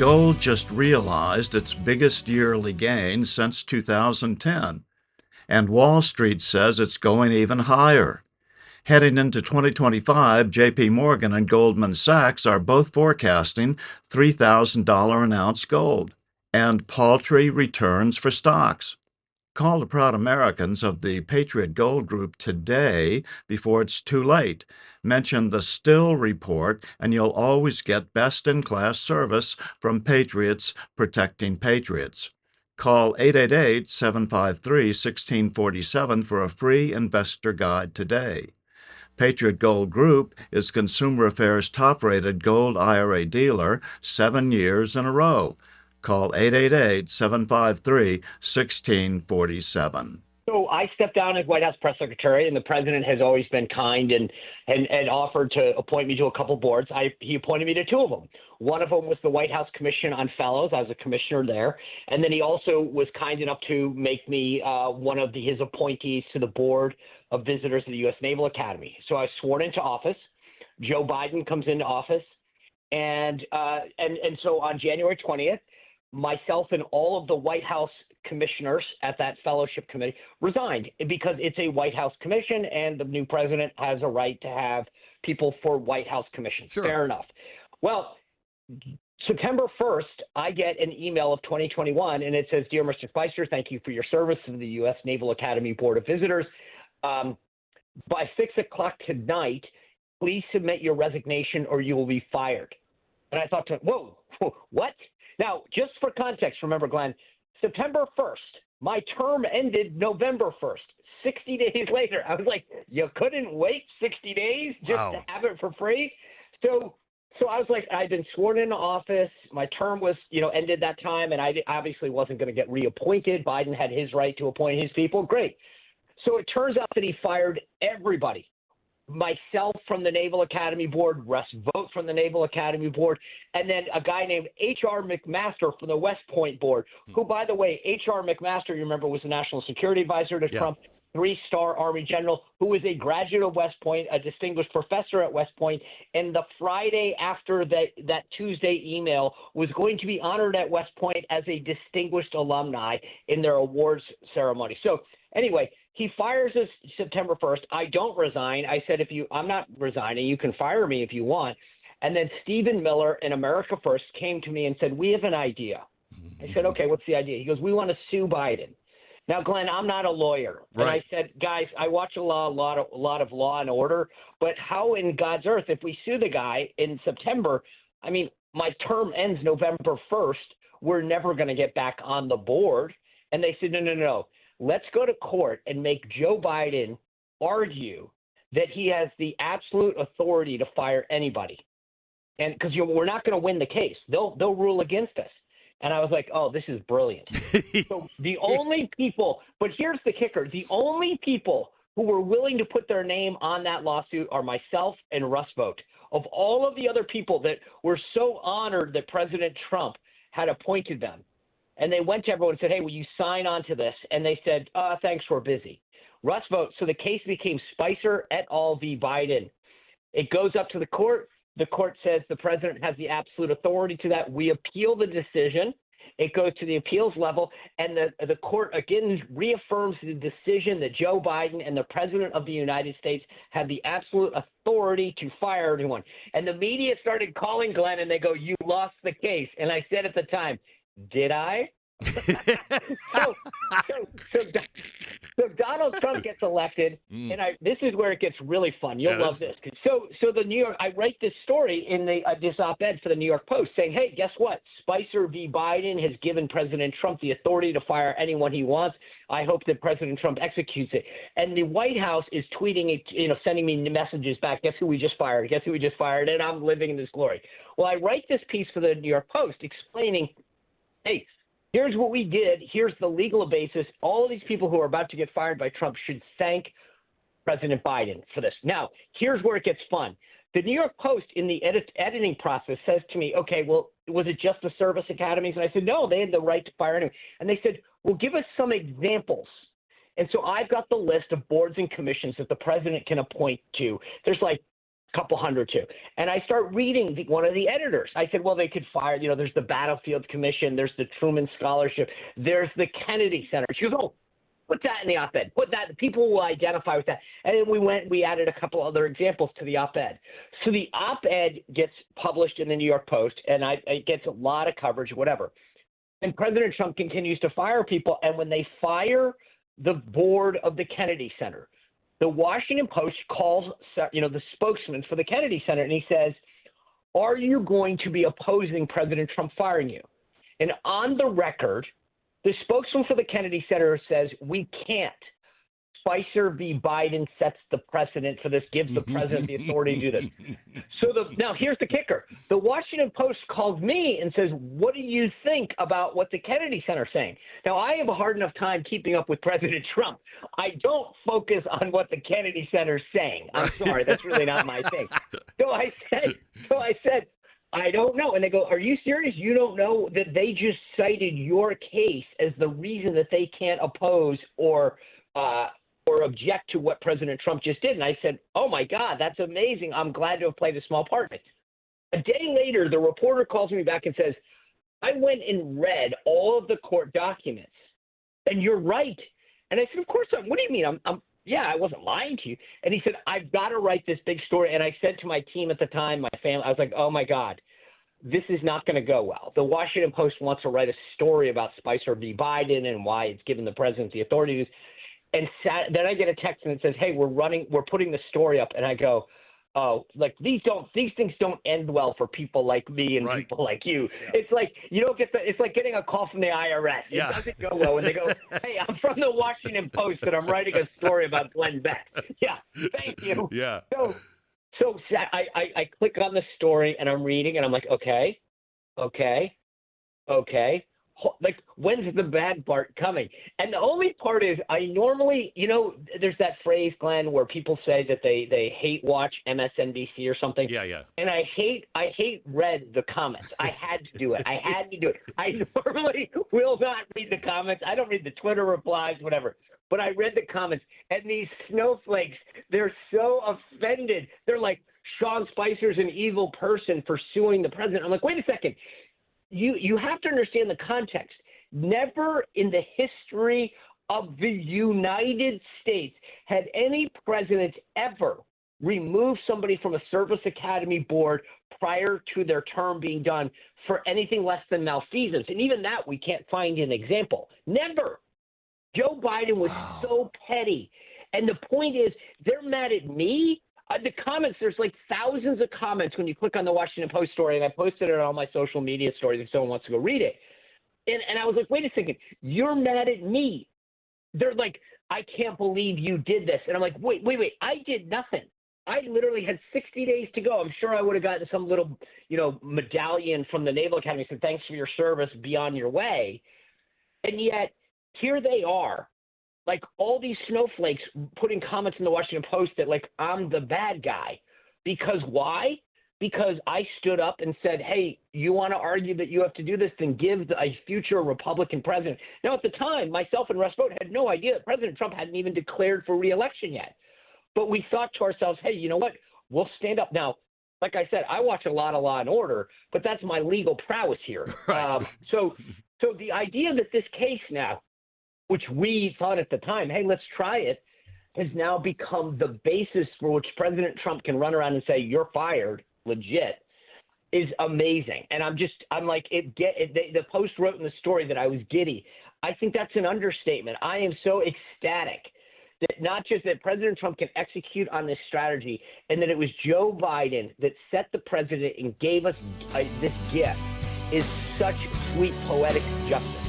Gold just realized its biggest yearly gain since 2010, and Wall Street says it's going even higher. Heading into 2025, JP Morgan and Goldman Sachs are both forecasting $3,000 an ounce gold and paltry returns for stocks. Call the proud Americans of the Patriot Gold Group today before it's too late. Mention the Still Report, and you'll always get best-in-class service from Patriots protecting patriots. Call 888-753-1647 for a free investor guide today. Patriot Gold Group is Consumer Affairs' top-rated gold IRA dealer 7 years in a row. Call 888-753-1647. So I stepped down as White House press secretary, and the president has always been kind and offered to appoint me to a couple boards. He appointed me to two of them. One of them was the White House Commission on Fellows. I was a commissioner there. And then he also was kind enough to make me one of his appointees to the board of visitors of the U.S. Naval Academy. So I was sworn into office. Joe Biden comes into office. And so on January 20th, myself and all of the White House commissioners at that fellowship committee resigned because it's a White House commission and the new president has a right to have people for White House commissions. Sure. Fair enough. Well, September 1st, I get an email of 2021 and it says, "Dear Mr. Spicer, thank you for your service to the U.S. Naval Academy Board of Visitors. By 6 o'clock tonight, please submit your resignation or you will be fired." And I thought, whoa, what? Now, just for context, remember, Glenn, September 1st, my term ended November 1st. 60 days later, I was like, you couldn't wait 60 days just to have it for free? So I was like, I'd been sworn into office. My term was, ended that time, and I obviously wasn't going to get reappointed. Biden had his right to appoint his people. Great. So it turns out that he fired everybody. Myself from the Naval Academy Board, Russ Vought from the Naval Academy Board, and then a guy named H.R. McMaster from the West Point Board, who, by the way, H.R. McMaster, you remember, was the National Security Advisor to Trump, 3-star Army general, who was a graduate of West Point, a distinguished professor at West Point, and the Friday after that Tuesday email was going to be honored at West Point as a distinguished alumni in their awards ceremony. So anyway, he fires us September 1st. I don't resign. I said, I'm not resigning. You can fire me if you want. And then Stephen Miller in America First came to me and said, we have an idea. I said, okay, what's the idea? He goes, we want to sue Biden. Now, Glenn, I'm not a lawyer. Right. And I said, guys, I watch a lot of Law and Order, but how in God's earth, if we sue the guy in September, I mean, my term ends November 1st. We're never going to get back on the board. And they said, no. Let's go to court and make Joe Biden argue that he has the absolute authority to fire anybody. And because we're not going to win the case. They'll rule against us. And I was like, oh, this is brilliant. So the only people, but here's the kicker, the only people who were willing to put their name on that lawsuit are myself and Russ Vought. Of all of the other people that were so honored that President Trump had appointed them, and they went to everyone and said, hey, will you sign on to this? And they said, thanks, we're busy. Russ Vought. So the case became Spicer et al. V. Biden. It goes up to the court. The court says the president has the absolute authority to that. We appeal the decision. It goes to the appeals level, and the court again reaffirms the decision that Joe Biden and the president of the United States have the absolute authority to fire anyone. And the media started calling Glenn, and they go, you lost the case. And I said at the time, did I? so Donald Trump gets elected, and this is where it gets really fun. You'll love this. So the New York, I write this story in this op-ed for the New York Post saying, hey, guess what? Spicer v. Biden has given President Trump the authority to fire anyone he wants. I hope that President Trump executes it. And the White House is tweeting it, sending me messages back. Guess who we just fired? Guess who we just fired? And I'm living in this glory. Well, I write this piece for the New York Post explaining, hey, here's what we did. Here's the legal basis. All of these people who are about to get fired by Trump should thank President Biden for this. Now, here's where it gets fun. The New York Post in the editing process says to me, okay, well, was it just the service academies? And I said, no, they had the right to fire anyone. And they said, well, give us some examples. And so I've got the list of boards and commissions that the president can appoint to. There's like couple hundred too. And I start reading one of the editors. I said, well, they could fire, there's the Battlefield Commission, there's the Truman Scholarship, there's the Kennedy Center. She goes, oh, put that in the op-ed. Put that. People will identify with that. And then we added a couple other examples to the op-ed. So the op-ed gets published in the New York Post, and it gets a lot of coverage, whatever. And President Trump continues to fire people. And when they fire the board of the Kennedy Center, the Washington Post calls, the spokesman for the Kennedy Center, and he says, are you going to be opposing President Trump firing you? And on the record, the spokesman for the Kennedy Center says, we can't. Spicer v. Biden sets the precedent for this, gives the president the authority to do this. So now here's the kicker. The Washington Post calls me and says, what do you think about what the Kennedy Center is saying? Now, I have a hard enough time keeping up with President Trump. I don't focus on what the Kennedy Center is saying. I'm sorry, that's really not my thing. So I said, I don't know. And they go, are you serious? You don't know that they just cited your case as the reason that they can't oppose or object to what President Trump just did? And I said, oh, my God, that's amazing. I'm glad to have played a small part in it. A day later, the reporter calls me back and says, I went and read all of the court documents, and you're right. And I said, of course. What do you mean? I wasn't lying to you. And he said, I've got to write this big story. And I said to my team at the time, my family, I was like, oh, my God, this is not going to go well. The Washington Post wants to write a story about Spicer v. Biden and why it's given the president the authority to. And then I get a text and it says, hey, we're putting the story up. And I go, oh, like these things don't end well for people like me and people like you. Yeah. It's like you don't get it's like getting a call from the IRS. It doesn't go well when they go, hey, I'm from the Washington Post and I'm writing a story about Glenn Beck. Yeah, thank you. Yeah. So I click on the story and I'm reading and I'm like, okay. Like, when's the bad part coming? And the only part is I normally, there's that phrase, Glenn, where people say that they hate watch MSNBC or something. Yeah. And I read the comments. I had to do it. I normally will not read the comments. I don't read the Twitter replies, whatever. But I read the comments, and these snowflakes, they're so offended. They're like, Sean Spicer's an evil person for suing the president. I'm like, wait a second. You have to understand the context. Never in the history of the United States had any president ever removed somebody from a service academy board prior to their term being done for anything less than malfeasance. And even that, we can't find an example. Never. Joe Biden was so petty. And the point is, they're mad at me. The comments, there's like thousands of comments when you click on the Washington Post story, and I posted it on all my social media stories if someone wants to go read it. And I was like, wait a second, you're mad at me. They're like, I can't believe you did this. And I'm like, wait, I did nothing. I literally had 60 days to go. I'm sure I would have gotten some little, medallion from the Naval Academy that said, thanks for your service, be on your way. And yet, here they are. Like all these snowflakes putting comments in the Washington Post that like I'm the bad guy. Because why? Because I stood up and said, hey, you want to argue that you have to do this, then give a future Republican president. Now, at the time, myself and Russ Vogt had no idea that President Trump hadn't even declared for re-election yet. But we thought to ourselves, hey, you know what? We'll stand up. Now, like I said, I watch a lot of Law and Order, but that's my legal prowess here. Right. So the idea that this case now, which we thought at the time, hey, let's try it, has now become the basis for which President Trump can run around and say, you're fired, legit, is amazing. And I'm like, the Post wrote in the story that I was giddy. I think that's an understatement. I am so ecstatic that not just that President Trump can execute on this strategy and that it was Joe Biden that set the president and gave us this gift is such sweet poetic justice.